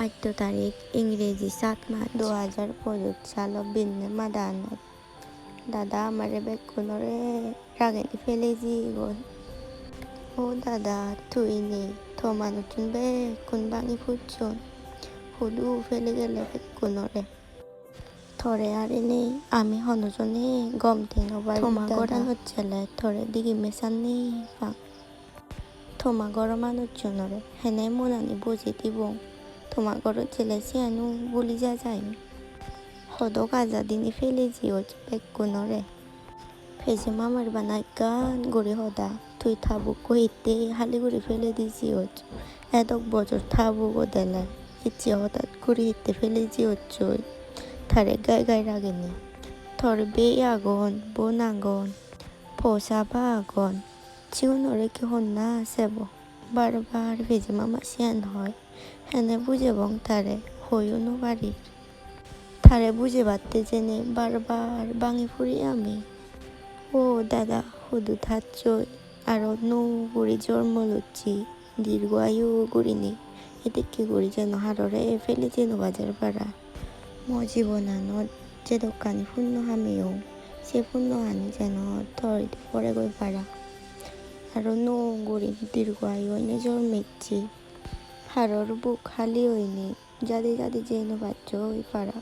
8 তারিখ ইংরেজি 7 মার্চ 2025 সাল বিন্নে মাদানত দাদা আমারে বেকুনরে রাগেনি ফেলেজি গল ও দাদা তুই নি থমানুচুন বেকুন বাঙি ফুটছুন হুদু ফেলে গেলে বেকুনরে থরে আরে নেই আমি হনজনে গমতে নবার থমা গড়ান হচ্ছেলে থরে দিগি মেশান নেই ফাং থমা গড় মানুষজনরে হেনে মোনানি বুঝি দিব থমা গড় ছেলে সিয়ানু বলি যা যাই হদ গাজা দিনে ফেলেছি ওজ বেকুনরে ফেজে মামার বানাই গান গড়ি হদা তুই থাবু কইতে হালি করে ফেলে দিছি ওজ এদক বছর থাবু গো দেলা ইচ্ছে হঠাৎ করে হিতে ফেলেছি ওচ্ছই থারে গায়ে গায়ে রাগেনি থর বে আগন বোন আগন পোষাবা আগন চিউনরে কি হন না সেব বারবার ভেজে মামা সিয়ান হয় হেনে বুঝে বং থারে হইও বাড়ির থারে বুঝে বাড়তে জেনে বারবার বাঙি ফুরি আমি ও দাদা হুদু থাচ্ছই আরো নৌ গুড়ি জন্ম লুচ্ছি দীর্ঘ আয়ু গুড়িনি এদিকে গুড়ি যেন হাররে ফেলে যেন বাজার পাড়া মো জীবনানত যে দোকানি শূন্য হামিও সে শূন্য হানি যেন থরিতে পরে গই পারা আরো নৌ গুড়ি দীর্ঘ আয়ু হইনে জন্মেছি হারর বুক খালি হইনি যাদি যাদি যেন বাচ্চ হই পারা।